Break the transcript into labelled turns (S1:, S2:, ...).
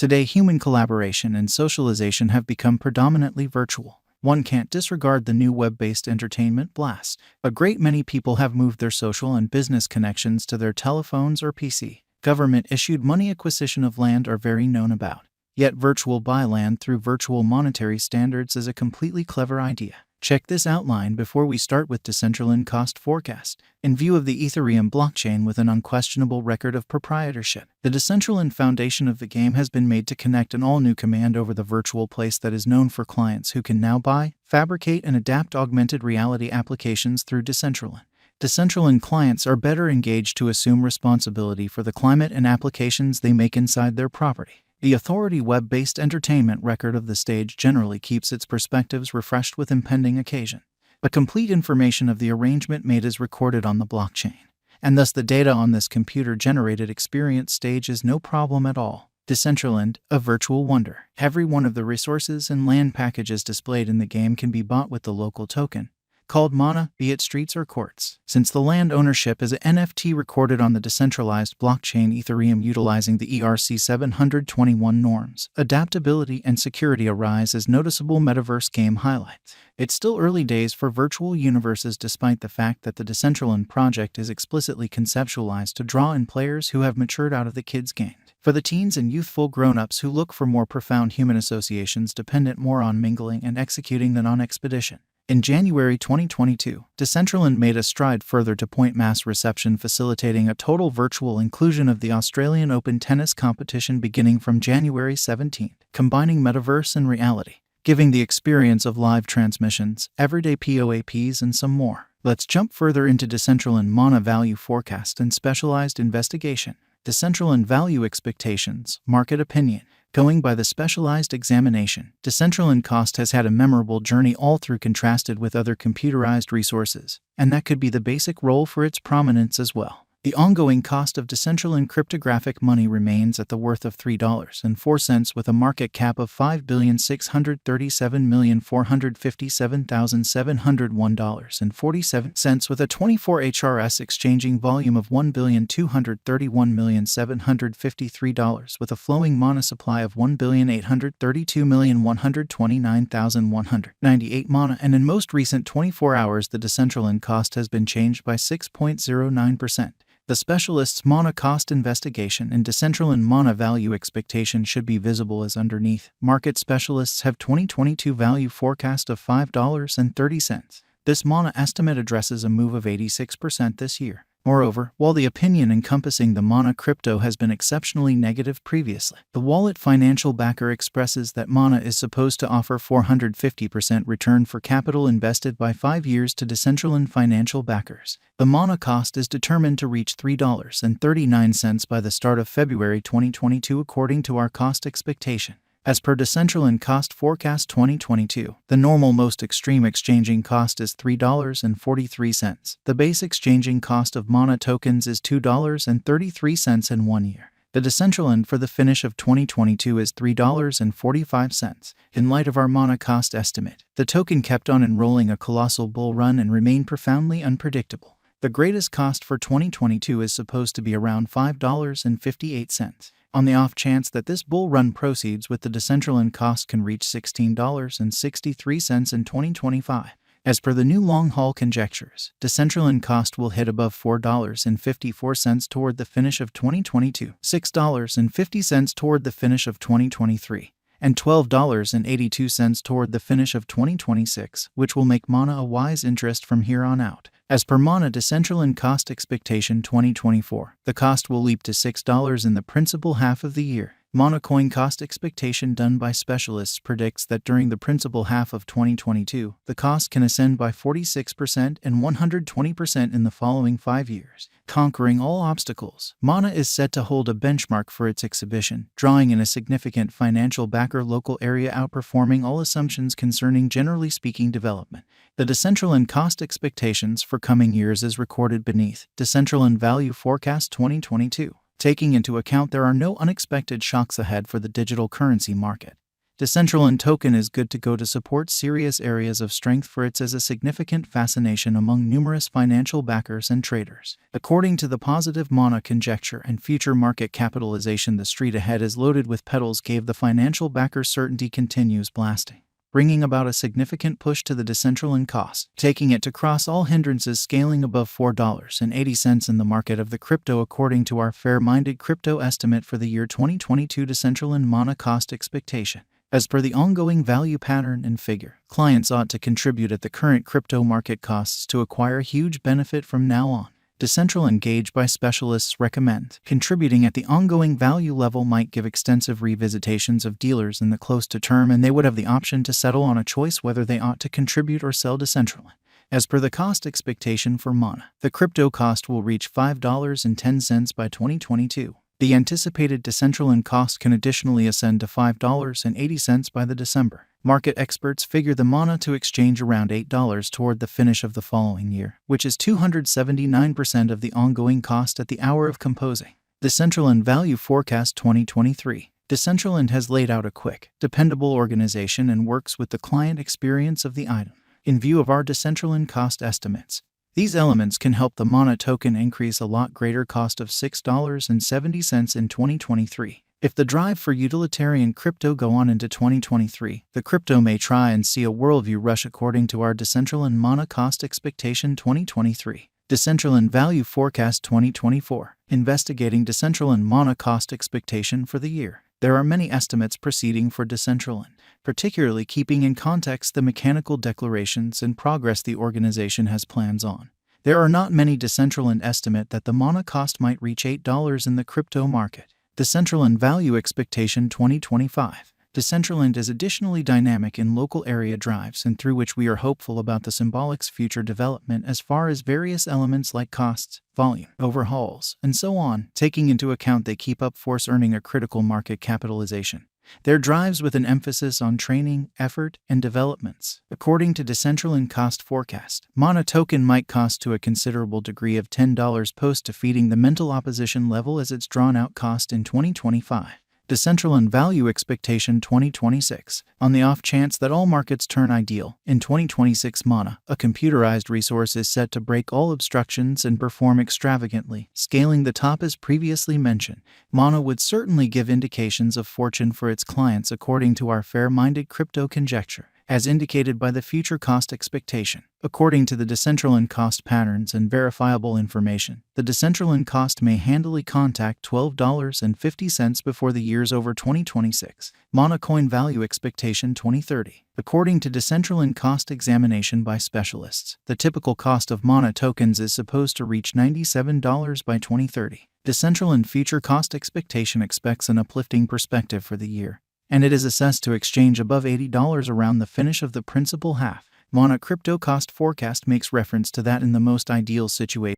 S1: Today, human collaboration and socialization have become predominantly virtual. One can't disregard the new web-based entertainment blast. A great many people have moved their social and business connections to their telephones or PC. Government-issued money acquisition of land are very known about. Yet virtual buy land through virtual monetary standards is a completely clever idea. Check this outline before we start with Decentraland cost forecast. In view of the Ethereum blockchain with an unquestionable record of proprietorship, the Decentraland foundation of the game has been made to connect an all-new command over the virtual place that is known for clients who can now buy, fabricate, and adapt augmented reality applications through Decentraland. Decentraland clients are better engaged to assume responsibility for the climate and applications they make inside their property. The authority web-based entertainment record of the stage generally keeps its perspectives refreshed with impending occasion. A complete information of the arrangement made is recorded on the blockchain, and thus the data on this computer-generated experience stage is no problem at all. Decentraland, a virtual wonder. Every one of the resources and land packages displayed in the game can be bought with the local token, called mana, be it streets or courts. Since the land ownership is an NFT recorded on the decentralized blockchain Ethereum utilizing the ERC-721 norms, adaptability and security arise as noticeable metaverse game highlights. It's still early days for virtual universes despite the fact that the Decentraland project is explicitly conceptualized to draw in players who have matured out of the kids' games. For the teens and youthful grown-ups who look for more profound human associations dependent more on mingling and executing than on expedition. In January 2022, Decentraland made a stride further to point mass reception, facilitating a total virtual inclusion of the Australian Open tennis competition beginning from January 17, combining metaverse and reality, giving the experience of live transmissions, everyday POAPs, and some more. Let's jump further into Decentraland mana value forecast and specialized investigation. Decentraland value expectations, market opinion. Going by the specialized examination, Decentraland cost has had a memorable journey all through contrasted with other computerized resources, and that could be the basic role for its prominence as well. The ongoing cost of Decentraland cryptographic money remains at the worth of $3.04 with a market cap of $5,637,457,701.47 with a 24 HRS exchanging volume of $1,231,753 with a flowing mana supply of 1,832,129,198 mana, and in most recent 24 hours the Decentraland cost has been changed by 6.09%. The specialist's mana cost investigation and Decentraland mana value expectation should be visible as underneath. Market specialists have 2022 value forecast of $5.30. This mana estimate addresses a move of 86% this year. Moreover, while the opinion encompassing the mana crypto has been exceptionally negative previously, the wallet financial backer expresses that mana is supposed to offer 450% return for capital invested by 5 years to Decentraland financial backers. The mana cost is determined to reach $3.39 by the start of February 2022 according to our cost expectation. As per Decentraland cost forecast 2022, the normal most extreme exchanging cost is $3.43. The base exchanging cost of mana tokens is $2.33 in 1 year. The Decentraland for the finish of 2022 is $3.45. In light of our mana cost estimate, the token kept on enrolling a colossal bull run and remained profoundly unpredictable. The greatest cost for 2022 is supposed to be around $5.58. On the off chance that this bull run proceeds with the Decentraland cost can reach $16.63 in 2025. As per the new long-haul conjectures, Decentraland cost will hit above $4.54 toward the finish of 2022, $6.50 toward the finish of 2023, and $12.82 toward the finish of 2026, which will make mana a wise interest from here on out. As per mana Decentraland cost expectation 2024, the cost will leap to $6 in the principal half of the year. Mana coin cost expectation done by specialists predicts that during the principal half of 2022, the cost can ascend by 46% and 120% in the following 5 years. Conquering all obstacles, Mana is set to hold a benchmark for its exhibition, drawing in a significant financial backer local area outperforming all assumptions concerning generally speaking development. The Decentraland cost expectations for coming years is recorded beneath. Decentraland value forecast 2022. Taking into account there are no unexpected shocks ahead for the digital currency market, Decentraland token is good to go to support serious areas of strength for its as a significant fascination among numerous financial backers and traders. According to the positive Mana conjecture and future market capitalization, the street ahead is loaded with petals gave the financial backer certainty continues blasting, bringing about a significant push to the Decentraland cost, taking it to cross all hindrances, scaling above $4.80 in the market of the crypto. According to our fair-minded crypto estimate for the year 2022 Decentraland Mana cost expectation, as per the ongoing value pattern and figure, clients ought to contribute at the current crypto market costs to acquire huge benefit from now on. Decentraland gauge by specialists recommend contributing at the ongoing value level might give extensive revisitations of dealers in the close to term, and they would have the option to settle on a choice whether they ought to contribute or sell Decentraland. As per the cost expectation for Mana, the crypto cost will reach $5.10 by 2022. The anticipated Decentraland cost can additionally ascend to $5.80 by the December. Market experts figure the Mana to exchange around $8 toward the finish of the following year, which is 279% of the ongoing cost at the hour of composing. Decentraland Value Forecast 2023. Decentraland has laid out a quick, dependable organization and works with the client experience of the item. In view of our Decentraland cost estimates, these elements can help the Mana token increase a lot greater cost of $6.70 in 2023. If the drive for utilitarian crypto go on into 2023, the crypto may try and see a worldview rush according to our Decentraland Mana cost expectation 2023. Decentraland Value Forecast 2024. Investigating Decentraland Mana cost expectation for the year. There are many estimates proceeding for Decentraland, particularly keeping in context the mechanical declarations and progress the organization has plans on. There are not many Decentraland estimate that the Mana cost might reach $8 in the crypto market. Decentraland Value Expectation 2025. Decentraland is additionally dynamic in local area drives and through which we are hopeful about the symbolic's future development as far as various elements like costs, volume, overhauls, and so on, taking into account they keep up force earning a critical market capitalization. Their drives with an emphasis on training, effort, and developments. According to Decentraland cost forecast, Mana token might cost to a considerable degree of $10 post defeating the mental opposition level as its drawn-out cost in 2025. Decentraland Value Expectation 2026. On the off chance that all markets turn ideal, in 2026 Mana, a computerized resource, is set to break all obstructions and perform extravagantly, scaling the top as previously mentioned. Mana would certainly give indications of fortune for its clients according to our fair-minded crypto conjecture, as indicated by the future cost expectation. According to the Decentraland cost patterns and verifiable information, the Decentraland cost may handily contact $12.50 before the year's over 2026. Mana coin value expectation 2030. According to Decentraland cost examination by specialists, the typical cost of Mana tokens is supposed to reach $97 by 2030. Decentraland future cost expectation expects an uplifting perspective for the year, and it is assessed to exchange above $80 around the finish of the principal half. Mana crypto cost forecast makes reference to that in the most ideal situation.